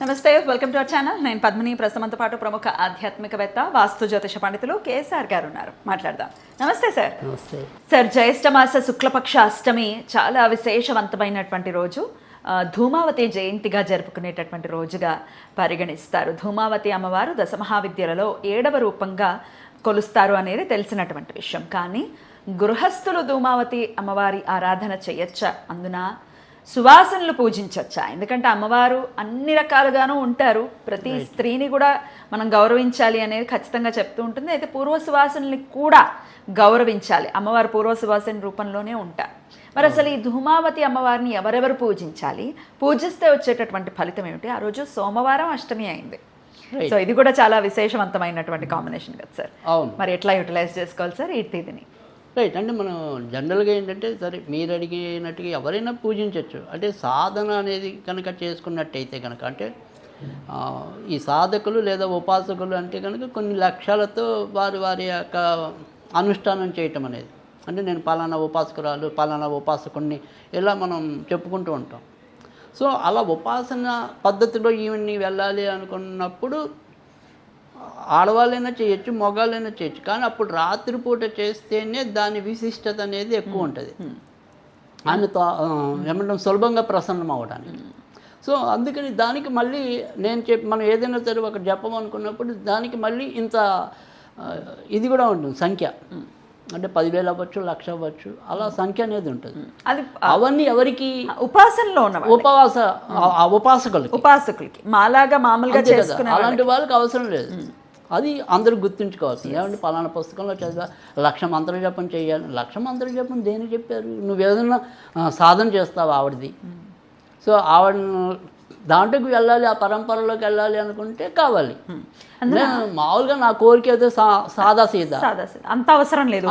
నమస్తే, welcome to our channel. నేను పద్మిని. ప్రస్తుతంతో పాటు ప్రముఖ ఆధ్యాత్మికవేత్త వాస్తు జ్యోతిష పండితులు కేఎస్ఆర్ గారు ఉన్నారు. మాట్లాడదాం. నమస్తే సార్. నమస్తే సార్, జ్యేష్ఠమాస శుక్లపక్ష అష్టమి చాలా విశేషవంతమైనటువంటి రోజు. ధూమావతి జయంతిగా జరుపుకునేటటువంటి రోజుగా పరిగణిస్తారు. ధూమావతి అమ్మవారు దశమహావిద్యలలో 7వ రూపంగా కొలుస్తారు అనేది తెలిసినటువంటి విషయం. కానీ గృహస్థులు ధూమావతి అమ్మవారి ఆరాధన చేయొచ్చా? అందున సువాసనలు పూజించవచ్చా? ఎందుకంటే అమ్మవారు అన్ని రకాలుగానూ ఉంటారు. ప్రతి స్త్రీని కూడా మనం గౌరవించాలి అనేది ఖచ్చితంగా చెప్తూ ఉంటుంది. అయితే పూర్వ సువాసనల్ని కూడా గౌరవించాలి. అమ్మవారు పూర్వ సువాసన రూపంలోనే ఉంటారు. మరి అసలు ఈ ధూమావతి అమ్మవారిని ఎవరెవరు పూజించాలి? పూజిస్తే వచ్చేటటువంటి ఫలితం ఏమిటి? ఆ రోజు సోమవారం అష్టమి అయింది. సో ఇది కూడా చాలా విశేషవంతమైనటువంటి కాంబినేషన్ కదా సార్. మరి ఎట్లా యూటిలైజ్ చేసుకోవాలి సార్ ఈ తిథిని? రైట్. అంటే మనం జనరల్గా ఏంటంటే సరే మీరు అడిగినట్టుగా ఎవరైనా పూజించవచ్చు. అంటే సాధన అనేది కనుక చేసుకున్నట్టయితే కనుక అంటే ఈ సాధకులు లేదా ఉపాసకులు అంటే కనుక కొన్ని లక్ష్యాలతో వారి యొక్క అనుష్ఠానం చేయటం అనేది, అంటే నేను పలానా ఉపాసకురాలు పలానా ఉపాసకుడిని ఇలా మనం చెప్పుకుంటూ ఉంటాం. సో అలా ఉపాసన పద్ధతిలో ఈవెన్ని వెళ్ళాలి అనుకున్నప్పుడు ఆడవాళ్ళైనా చేయొచ్చు, మగవాళ్ళైనా చేయొచ్చు. కానీ అప్పుడు రాత్రిపూట చేస్తేనే దాని విశిష్టత అనేది ఎక్కువ ఉంటుంది, ఆయనతో ఏమంటాం సులభంగా ప్రసన్నం అవ్వడానికి. సో అందుకని దానికి మళ్ళీ మనం ఏదైనా సరే ఒక జపం అనుకున్నప్పుడు దానికి మళ్ళీ ఇంత ఇది కూడా ఉంటుంది సంఖ్య. అంటే 10,000 అవ్వచ్చు, 1,00,000 అవ్వచ్చు, అలా సంఖ్య అనేది ఉంటుంది. అది అవన్నీ ఎవరికి? ఉపాసనలో ఉన్న ఉపాసకులకి మాలాగా మామూలుగా చేసుకునే అలాంటి వాళ్ళకి అవసరం లేదు. అది అందరూ గుర్తుంచుకోవాల్సింది. ఏమంటే పలానా పుస్తకంలో చదివా 1,00,000 మంత్ర జపం చేయాలి. 1,00,000 మంత్ర జపం దేని చెప్పారు? నువ్వు ఏదైనా సాధన చేస్తావు ఆవిడది. సో ఆవిడ దాంట్లోకి వెళ్ళాలి, ఆ పరంపరలోకి వెళ్ళాలి అనుకుంటే కావాలి. మామూలుగా నా కోరిక అయితే సాదా సీదా, అంత అవసరం లేదు.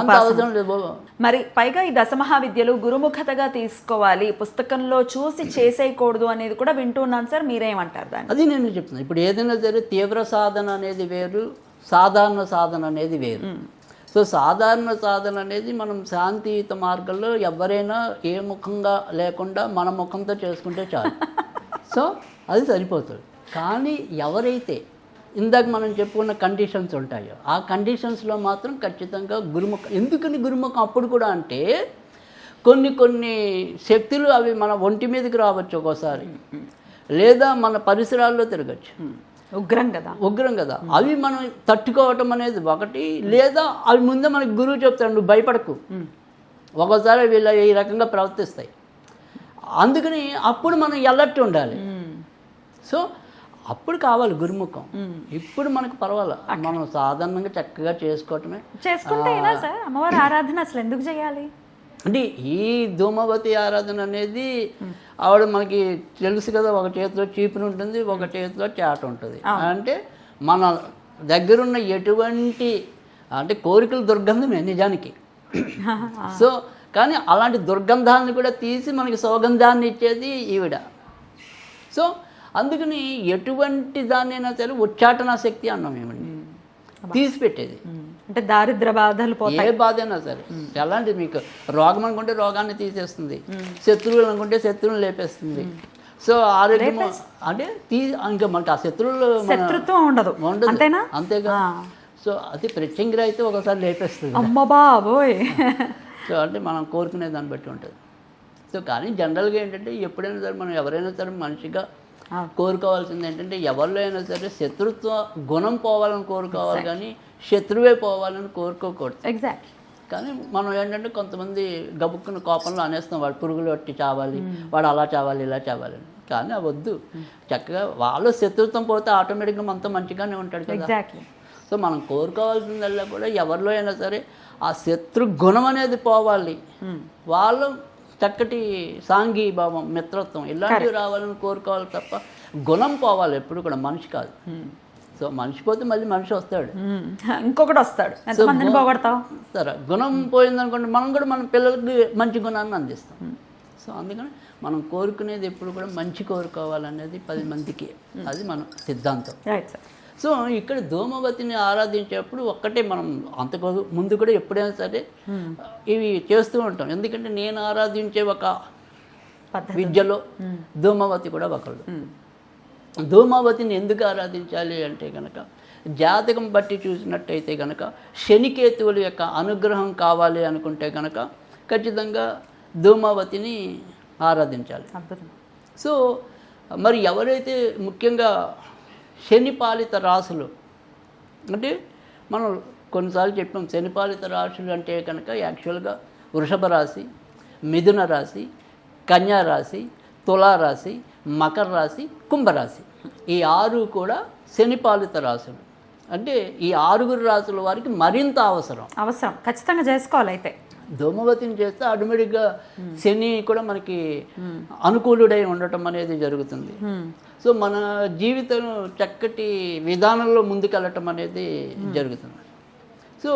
మరి పైగా ఈ దశమహావిద్యలు గురుముఖతగా తీసుకోవాలి, పుస్తకంలో చూసి చేసేయకూడదు అనేది కూడా వింటున్నాను సార్. మీరేమంటారు దాన్ని? అది నేను చెప్తున్నాను. ఇప్పుడు ఏదైనా సరే తీవ్ర సాధన అనేది వేరు, సాధారణ సాధన అనేది వేరు. సో సాధారణ సాధన అనేది మనం శాంతియుత మార్గంలో ఎవరైనా ఏ ముఖంగా లేకుండా మన ముఖంతో చేసుకుంటే చాలు. సో అది సరిపోతుంది. కానీ ఎవరైతే ఇందాక మనం చెప్పుకున్న కండిషన్స్ ఉంటాయో ఆ కండిషన్స్లో మాత్రం ఖచ్చితంగా గురుముఖం. ఎందుకని గురుముఖం అప్పుడు కూడా అంటే కొన్ని శక్తులు అవి మన ఒంటి మీదకి రావచ్చు ఒక్కోసారి, లేదా మన పరిసరాల్లో తిరగచ్చు. ఉగ్రం కదా అవి మనం తట్టుకోవటం అనేది ఒకటి. లేదా అవి ముందే మనకి గురువు చెప్తాడు, నువ్వు భయపడకు, ఒక్కోసారి వీళ్ళ ఈ రకంగా ప్రవర్తిస్తాయి. అందుకని అప్పుడు మనం ఎల్లట్టు ఉండాలి. సో అప్పుడు కావాలి గురుముఖం. ఇప్పుడు మనకు పర్వాలేదు, మనం సాధారణంగా చక్కగా చేసుకోవటమే. చేసుకుంటే ఎలా సార్ అమ్మవారి ఆరాధన అసలు ఎందుకు చేయాలి అంటే ఈ ధూమవతి ఆరాధన అనేది ఆవిడ మనకి తెలుసు కదా, ఒక చేతిలో చీపురు ఉంటుంది, ఒక చేతిలో చాట ఉంటుంది. అంటే మన దగ్గరున్న ఎటువంటి అంటే కోరికల దుర్గంధమే నిజానికి. సో కానీ అలాంటి దుర్గంధాన్ని కూడా తీసి మనకి సుగంధాన్ని ఇచ్చేది ఈవిడ. సో అందుకని ఎటువంటి దాన్నైనా సరే ఉచ్చాటన శక్తి అన్నాం ఏమండి, తీసి పెట్టేది. అంటే దారిద్ర బాధలు ఏ బాధ అయినా సరే, ఎలాంటి మీకు రోగం అనుకుంటే రోగాన్ని తీసేస్తుంది, శత్రువులు అనుకుంటే శత్రువులు లేపేస్తుంది. సో ఆరోగ్యం అంటే ఇంకా మనకి ఆ శత్రుత్వం ఉండదు, అంతేగా. సో అది ప్రత్యంగిర అయితే ఒకసారి లేపేస్తుంది. అమ్మ బాబోయ్. సో అంటే మనం కోరుకునే దాన్ని బట్టి ఉంటుంది. సో కానీ జనరల్గా ఏంటంటే ఎప్పుడైనా సరే మనం ఎవరైనా సరే మనిషిగా కోరుకోవాల్సింది ఏంటంటే ఎవరిలో అయినా సరే శత్రుత్వ గుణం పోవాలని కోరుకోవాలి, కానీ శత్రువే పోవాలని కోరుకోకూడదు. ఎగ్జాక్ట్. కానీ మనం ఏంటంటే కొంతమంది గబుక్కున్న కోపంలో అనేస్తాం, వాడు పురుగులు పట్టి చావాలి, వాడు అలా చావాలి ఇలా చావాలి అని. కానీ అవి వద్దు. చక్కగా వాళ్ళు శత్రుత్వం పోతే ఆటోమేటిక్గా మనతో మంచిగానే ఉంటాడు కదా. ఎగ్జాక్ట్లీ. సో మనం కోరుకోవాల్సిందల్లా కూడా ఎవరిలో అయినా సరే ఆ శత్రు గుణం అనేది పోవాలి, వాళ్ళు చక్కటి సాంఘీభావం, మిత్రత్వం ఇలాంటివి రావాలని కోరుకోవాలి తప్ప గుణం పోవాలి ఎప్పుడు కూడా, మనిషి కాదు. సో మనిషి పోతే మళ్ళీ మనిషి వస్తాడు, ఇంకొకటి వస్తాడు. సరే గుణం పోయిందనుకోండి, మనం కూడా మన పిల్లలకి మంచి గుణాన్ని అందిస్తాం. సో అందుకని మనం కోరుకునేది ఎప్పుడు కూడా మంచి కోరుకోవాలనేది 10 మందికి, అది మన సిద్ధాంతం. సో ఇక్కడ ధూమవతిని ఆరాధించేప్పుడు ఒక్కటే మనం అంతకు ముందు కూడా ఎప్పుడైనా సరే ఇవి చేస్తూ ఉంటాం. ఎందుకంటే నేను ఆరాధించే ఒక విద్యలో ధూమవతి కూడా ఒకళ్ళు. ధూమావతిని ఎందుకు ఆరాధించాలి అంటే కనుక జాతకం బట్టి చూసినట్టయితే కనుక శనికేతువుల యొక్క అనుగ్రహం కావాలి అనుకుంటే కనుక ఖచ్చితంగా ధూమావతిని ఆరాధించాలి. అద్భుతం. సో మరి ఎవరైతే ముఖ్యంగా శని పాలిత రాశులు అంటే మనం కొన్నిసార్లు చెప్పాం శని పాలిత రాశులు అంటే కనుక యాక్చువల్గా వృషభ రాశి, మిథున రాశి, కన్యా రాశి, తులారాశి, మకర రాశి, కుంభరాశి ఈ 6 కూడా శని పాలిత రాశులు. అంటే ఈ 6 రాశుల వారికి మరింత అవసరం ఖచ్చితంగా చేసుకోవాలి. అయితే ధూమవతిని చేస్తే ఆటోమేటిక్గా శని కూడా మనకి అనుకూలుడై ఉండటం అనేది జరుగుతుంది. సో మన జీవితం చక్కటి విధానంలో ముందుకెళ్ళటం అనేది జరుగుతుంది. సో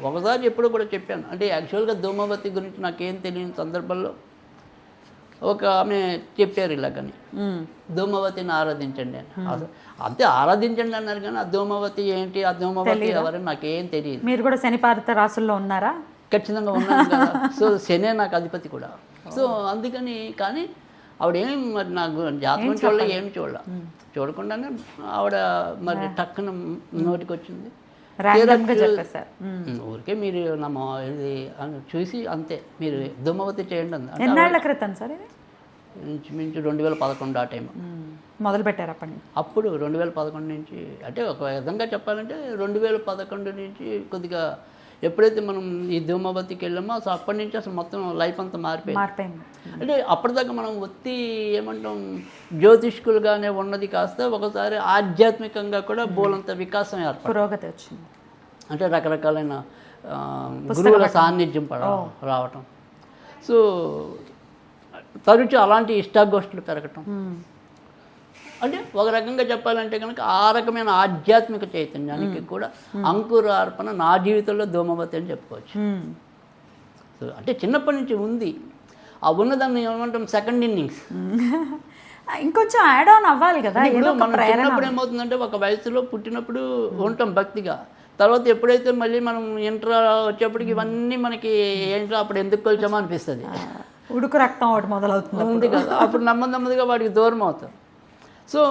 ఒకసారి ఎప్పుడో కూడా చెప్పాను, అంటే యాక్చువల్గా ధూమవతి గురించి నాకేం తెలియని సందర్భంలో ఒక ఆమె చెప్పారు ఇలాగని, ధూమవతిని ఆరాధించండి అని. అంతే ఆరాధించండి అన్నారు కానీ ఆ ధూమవతి ఏంటి, ఆ ధూమవతి ఎవరని నాకేం తెలియదు. మీరు కూడా శని పాలిత రాశుల్లో ఉన్నారా? ఖచ్చితంగా ఉన్నాను కదా. సో శనే నాకు అధిపతి కూడా. సో అందుకని కానీ ఆవిడేం మరి నాకు జాతకం చూడలే, ఏమి చూడకుండానే ఆవిడ మరి టక్కున నోటికి వచ్చింది. ఊరికే మీరు ఇది చూసి అంతే మీరు ధూమవతి చేయండి అంది. ఎన్నాళ్ళ క్రితం సార్? ఇంచుమించు 2011 ఆ టైం మొదలు పెట్టారు. అప్పుడు 2011 నుంచి, అంటే ఒక విధంగా చెప్పాలంటే 2011 నుంచి కొద్దిగా ఎప్పుడైతే మనం ఈ ధూమవతికి వెళ్ళామో అసలు అప్పటి నుంచి అసలు మొత్తం లైఫ్ అంతా మారిపోయింది. అంటే అప్పటిదాకా మనం ఏమంటాం జ్యోతిష్కులుగానే ఉన్నది కాస్త ఒకసారి ఆధ్యాత్మికంగా కూడా బోలంత వికాసం పురోగతి వచ్చింది. అంటే రకరకాలైన గురువుల సాన్నిధ్యం రావటం, సో తరచు అలాంటి ఇష్టాగోష్ఠులు పెరగటం, అంటే ఒక రకంగా చెప్పాలంటే కనుక ఆ రకమైన ఆధ్యాత్మిక చైతన్యానికి కూడా అంకురార్పణ నా జీవితంలో ధూమవతి అని చెప్పుకోవచ్చు. సో అంటే చిన్నప్పటి నుంచి ఉంది, ఆ ఉన్నదాన్ని ఏమంటాం సెకండ్ ఇన్నింగ్స్, ఇంకొంచెం యాడ్ ఆన్ అవ్వాలి కదా. మనం చిన్నప్పుడు ఏమవుతుందంటే ఒక వయసులో పుట్టినప్పుడు ఉంటాం భక్తిగా, తర్వాత ఎప్పుడైతే మళ్ళీ మనం ఇంటర్ వచ్చేప్పటికి ఇవన్నీ మనకి ఏంటో అప్పుడు ఎందుకు కొలిచామో అనిపిస్తుంది, ఉడుకు రక్తం ఒకటి మొదలవుతుంది కదా, అప్పుడు నెమ్మదిగా వాడికి దూరం అవుతాం. సో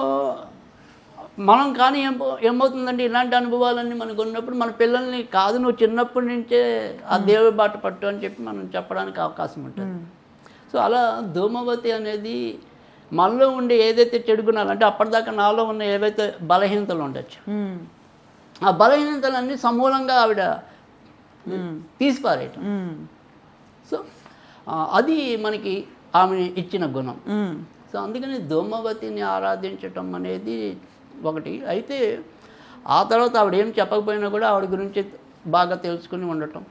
మనం కానీ ఏమవుతుందంటే ఇలాంటి అనుభవాలన్నీ మనకు ఉన్నప్పుడు మన పిల్లల్ని కాదు నువ్వు చిన్నప్పటి నుంచే ఆ దేవుడి బాట పట్టు అని చెప్పి మనం చెప్పడానికి అవకాశం ఉంటుంది. సో అలా ధూమవతి అనేది మనలో ఉండే ఏదైతే చెడు గుణాలు అంటే అప్పటిదాకా నాలో ఉన్న ఏవైతే బలహీనతలు ఉండొచ్చు ఆ బలహీనతలన్నీ సమూలంగా ఆవిడ తీసిపారేయటం. సో అది మనకి ఆమె ఇచ్చిన గుణం. సో అందుకని ధూమవతిని ఆరాధించటం అనేది ఒకటి. అయితే ఆ తర్వాత ఆవిడ ఏం చెప్పకపోయినా కూడా ఆవిడ గురించి బాగా తెలుసుకుని ఉండటం.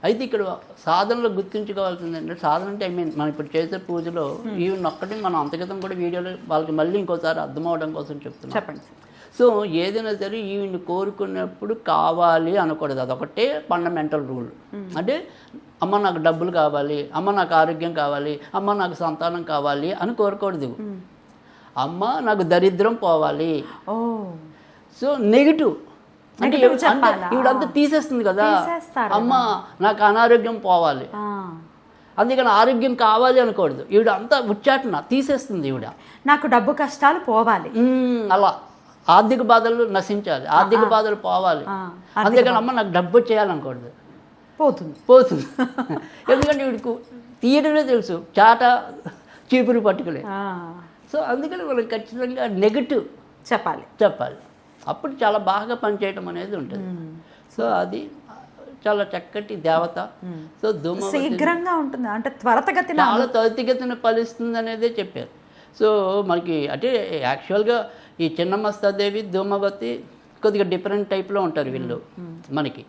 అయితే ఇక్కడ సాధనలో గుర్తుంచుకోవాల్సింది ఏంటంటే, సాధన అంటే మనం ఇప్పుడు చేసే పూజలో ఈవెన్ ఒక్కటి మనం అంతగతం కూడా వీడియోలో వాళ్ళకి మళ్ళీ ఇంకోసారి అర్థం అవడం కోసం చెప్తున్నాం. చెప్పండి. సో ఏదైనా సరే ఈవిని కోరుకున్నప్పుడు కావాలి అనకూడదు, అదొకటే ఫండమెంటల్ రూల్. అంటే అమ్మ నాకు డబ్బులు కావాలి, అమ్మ నాకు ఆరోగ్యం కావాలి, అమ్మ నాకు సంతానం కావాలి అని కోరకూడదు. అమ్మ నాకు దరిద్రం పోవాలి. సో నెగిటివ్ అంటే ఈవిడంతా తీసేస్తుంది కదా, అమ్మ నాకు అనారోగ్యం పోవాలి, అందుకని ఆరోగ్యం కావాలి అనకూడదు. ఈవిడ అంతా ఉచ్చాటన తీసేస్తుంది. ఈవిడ నాకు డబ్బు కష్టాలు పోవాలి, అలా ఆర్థిక బాధలు నశించాలి, ఆర్థిక బాధలు పోవాలి, అందుకని అమ్మ నాకు డబ్బు చేయాలనకూడదు, పోతుంది. ఎందుకంటే వీడికి తీయడమే తెలుసు, చాట చీపురు పట్టుకులే. సో అందుకని వాళ్ళకి ఖచ్చితంగా నెగటివ్ చెప్పాలి, అప్పుడు చాలా బాగా పనిచేయటం అనేది ఉంటుంది. సో అది చాలా చక్కటి దేవత. సో ధూమవతి శీఘ్రంగా ఉంటుంది, అంటే చాలా త్వరితగతిన ఫలిస్తుంది అనేదే చెప్పారు. సో మనకి అంటే యాక్చువల్గా ఈ చిన్నమస్తాదేవి ధూమవతి కొద్దిగా డిఫరెంట్ టైప్లో ఉంటారు వీళ్ళు. మనకి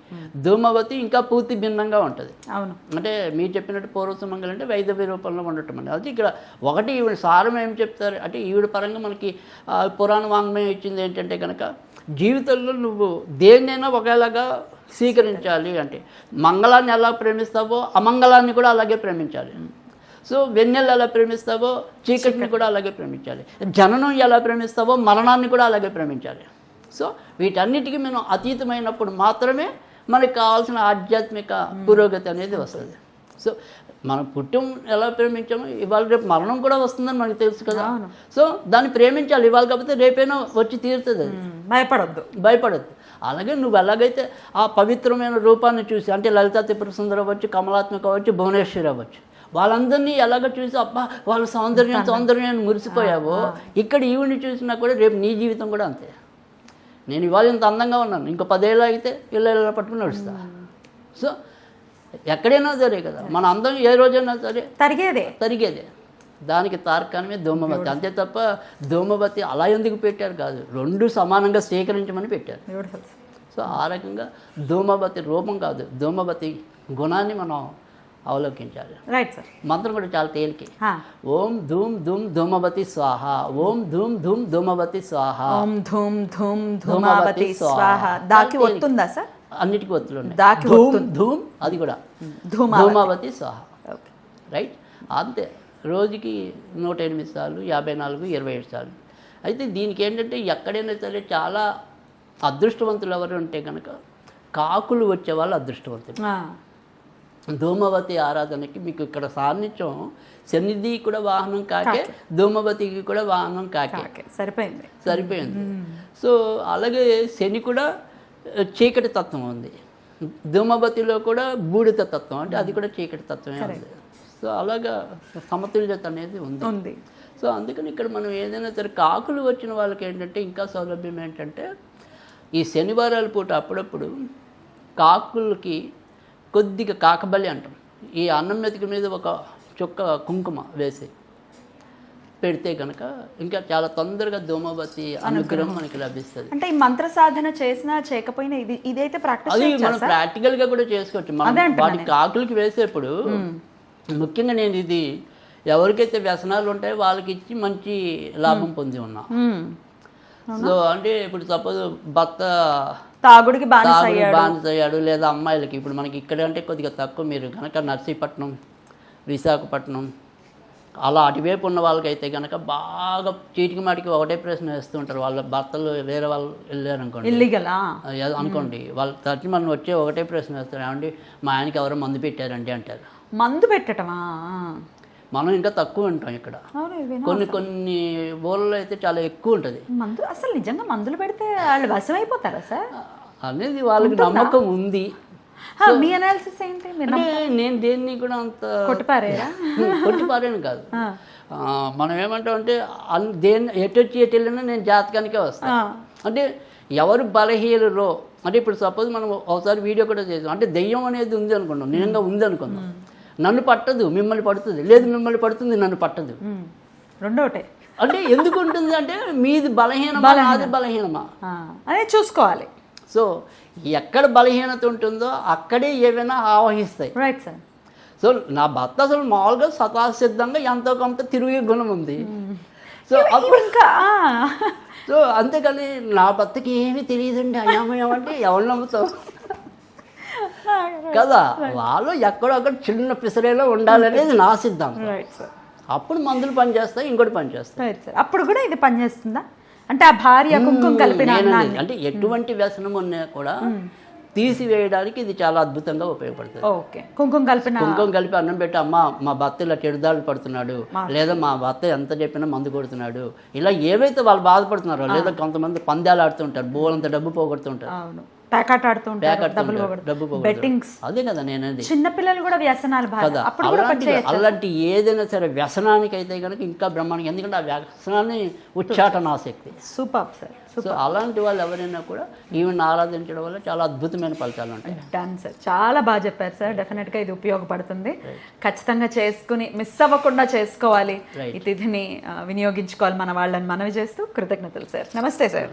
ధూమవతి ఇంకా పూర్తి భిన్నంగా ఉంటుంది. అవును, అంటే మీరు చెప్పినట్టు పూర్వసుమంగళం అంటే వైదవ్య రూపంలో ఉండటం అనేది. అది ఇక్కడ ఒకటి ఈవిడ సారం ఏం చెప్తారు అంటే ఈవిడ పరంగా మనకి పురాణ వాంగ్మయం ఇచ్చింది ఏంటంటే కనుక జీవితంలో నువ్వు దేన్నైనా ఒకలాగా స్వీకరించాలి. అంటే మంగళాన్ని ఎలా ప్రేమిస్తావో అమంగళాన్ని కూడా అలాగే ప్రేమించాలి. సో వెన్నెలు ఎలా ప్రేమిస్తావో చీకటిని కూడా అలాగే ప్రేమించాలి. జననం ఎలా ప్రేమిస్తావో మరణాన్ని కూడా అలాగే ప్రేమించాలి. సో వీటన్నిటికీ మనం అతీతమైనప్పుడు మాత్రమే మనకు కావాల్సిన ఆధ్యాత్మిక పురోగతి అనేది వస్తుంది. సో మనం పుట్టం ఎలా ప్రేమించామో ఇవాళ రేపు మరణం కూడా వస్తుందని మనకు తెలుసు కదా. సో దాన్ని ప్రేమించాలి, ఇవాళ కాకపోతే రేపైనా వచ్చి తీరుతుంది. అది భయపడద్దు. అలాగే నువ్వు ఎలాగైతే ఆ పవిత్రమైన రూపాన్ని చూసి, అంటే లలితా త్రిపుర సుందరి అవ్వచ్చు, కమలాత్మక అవ్వచ్చు, భువనేశ్వరి అవ్వచ్చు, వాళ్ళందరినీ ఎలాగ చూసి అబ్బా వాళ్ళ సౌందర్యాన్ని మురిసిపోయావో, ఇక్కడ ఈవిని చూసినా కూడా రేపు నీ జీవితం కూడా అంతే. నేను ఇవాళ ఇంత అందంగా ఉన్నాను, ఇంకో 10 ఏళ్ళు అయితే ఇలా పట్టుకుని నడుస్తా. సో ఎక్కడైనా సరే కదా, మన అందం ఏ రోజైనా సరే తరిగేదే. దానికి తార్కాణమే ధూమవతి, అంతే తప్ప ధూమవతి అలా ఎందుకు పెట్టారు కాదు, 2 సమానంగా స్వీకరించమని పెట్టారు. సో ఆ రకంగా ధూమవతి రూపం కాదు, ధూమవతి గుణాన్ని మనం అవలోకించాలి. Right sir. మంత్రం కూడా చాలా తేలికే. ఓం ధూమ్ ధూమ్ ధూమవతి స్వాహ, ఓం ధూమ్ ధూమ్ ధూమవతి స్వాహ, ఓం ధూమ్ ధూమ్ ధూమవతి స్వాహ. దాకి వస్తుందా సార్? అన్నిటికీ ఒత్తులు ఉన్నాయి. ధూమ్ ధూమ్ అది కూడా ధూమవతి స్వాహ. రైట్. అంతే, రోజుకి 108 సార్లు, 54, 27 సార్లు. అయితే దీనికి ఏంటంటే ఎక్కడైనా సరే చాలా అదృష్టవంతులు ఎవరు అంటే కనుక కాకులు వచ్చేవాళ్ళు అదృష్టవంతులు. ధూమవతి ఆరాధనకి మీకు ఇక్కడ సాన్నిధ్యం, శనిది కూడా వాహనం కాకే, ధూమవతికి కూడా వాహనం కాకే. సరిపోయింది. సో అలాగే శని కూడా చీకటి తత్వం ఉంది, ధూమవతిలో కూడా బూడిద తత్వం, అంటే అది కూడా చీకటి తత్వమే ఉంది. సో అలాగా సమతుల్యత అనేది ఉంది. సో అందుకని ఇక్కడ మనం ఏదైనా సరే కాకులు వచ్చిన వాళ్ళకి ఏంటంటే ఇంకా సౌలభ్యం ఏంటంటే, ఈ శనివారాల పూట అప్పుడప్పుడు కాకులకి కొద్దిగా కాకబలి అంటాం, ఈ అన్నం మెతుక మీద ఒక చుక్క కుంకుమ వేసి పెడితే కనుక ఇంకా చాలా తొందరగా ధూమవతి అనుగ్రహం మనకి లభిస్తుంది. అంటే ఈ మంత్ర సాధన చేసినా చేయకపోయినా ఇదైతే ప్రాక్టీస్ అది మనం ప్రాక్టికల్గా కూడా చేసుకోవచ్చు. మనం వాటి కాకులకి వేసేప్పుడు ముఖ్యంగా నేను ఇది ఎవరికైతే వ్యసనాలు ఉంటాయో వాళ్ళకి ఇచ్చి మంచి లాభం పొంది ఉన్నా. సో అంటే ఇప్పుడు సపోజ్ భర్త తాగుడికి బానిస అయ్యాడు, లేదా అమ్మాయిలకి ఇప్పుడు మనకి ఇక్కడ అంటే కొద్దిగా తక్కువ, మీరు కనుక నర్సీపట్నం, విశాఖపట్నం అలా అటువైపు ఉన్న వాళ్ళకైతే కనుక బాగా చీటికి మాటికి ఒకటే ప్రశ్న వేస్తూ ఉంటారు. వాళ్ళ భర్తలు వేరే వాళ్ళు వెళ్ళారు అనుకోండి, వాళ్ళ తరచి మనం వచ్చే ఒకటే ప్రశ్న వేస్తారు, ఏమండి మా ఆయనకి ఎవరో మందు పెట్టారండి అంటారు. మందు పెట్టటమా? మనం ఇంకా తక్కువ ఉంటాం ఇక్కడ, కొన్ని ఊళ్ళలో అయితే చాలా ఎక్కువ ఉంటుంది మందు. అసలు నిజంగా మందులు పెడితే వాళ్ళు వశం అయిపోతారా సార్ అనేది వాళ్ళకి నమ్మకం ఉంది. మీ అనాలిసిస్ ఏంటి? నేను దేన్ని కూడా అంత కొట్టిపారేను కాదు. మనం ఏమంటాం అంటే దేన్ని ఎటు వెళ్ళినా నేను జాతకానికే వస్తాను. అంటే ఎవరు బలహీనరో, అంటే ఇప్పుడు సపోజ్ మనం ఒకసారి వీడియో కూడా చేసాం, అంటే దెయ్యం అనేది ఉంది అనుకున్నాం, నిజంగా ఉంది అనుకున్నాం, నన్ను పట్టదు మిమ్మల్ని పడుతుంది, లేదు మిమ్మల్ని పడుతుంది నన్ను పట్టదు, రెండోటే. అంటే ఎందుకు ఉంటుంది అంటే మీది బలహీనమా నాది బలహీనమా అనేది చూసుకోవాలి. సో ఎక్కడ బలహీనత ఉంటుందో అక్కడే ఏవైనా ఆవహిస్తాయి. Right sir. సో నా భర్త అసలు మామూలుగా స్వతసిద్ధంగా ఎంతో కొంత తిరిగే గుణం ఉంది. సో సో అంతేకాని నా భర్తకి ఏమీ తెలియదండి అయామయం అంటే ఎవరు నమ్ముతావు కదా. వాళ్ళు ఎక్కడొక్కడ చిన్న పిసరేలో ఉండాలనేది నా సిద్ధాంతం. అప్పుడు మందులు పనిచేస్తాయి, ఇంకోటి పనిచేస్తాయి. అప్పుడు కూడా ఇది పనిచేస్తుందా? అంటే ఆ భార్య కుంకుమ కలిపిన అంటే ఎటువంటి వ్యసనం ఉన్నా కూడా తీసివేయడానికి ఇది చాలా అద్భుతంగా ఉపయోగపడుతుంది. కుంకుమ కలిపి అన్నం పెట్టి, అమ్మ మా భర్త ఇలా చెడుదాళ్ళు పడుతున్నాడు, లేదా మా భర్త ఎంత చెప్పినా మందు కొడుతున్నాడు, ఇలా ఏవైతే వాళ్ళు బాధపడుతున్నారో, లేదా కొంతమంది పందాలు ఆడుతుంటారు, బోలంత డబ్బు పోగొడుతుంటారు, ప్యాకెట్ ఆడుతుంటారు, అదే కదా నేనది. చిన్నపిల్లలు కూడా వ్యసనాలు కదా. అలాంటి ఏదైనా సరే వ్యసనానికి అయితే కనుక ఇంకా బ్రహ్మాండం, ఎందుకంటే ఆ వ్యసనాన్ని ఉచ్చాటన ఆసక్తి. Super sir. సో అలాంటి వాళ్ళు ఎవరైనా కూడా ఈవెన్ ఆరాధించడం వల్ల చాలా అద్భుతమైన ఫలితాలు ఉంటాయి. డన్ సార్, చాలా బాగా చెప్పారు సార్. డెఫినెట్గా ఇది ఉపయోగపడుతుంది, ఖచ్చితంగా చేసుకుని మిస్ అవ్వకుండా చేసుకోవాలి, ఈ తిథిని వినియోగించుకోవాలి మన వాళ్ళని మనవి చేస్తూ కృతజ్ఞతలు సార్. నమస్తే సార్.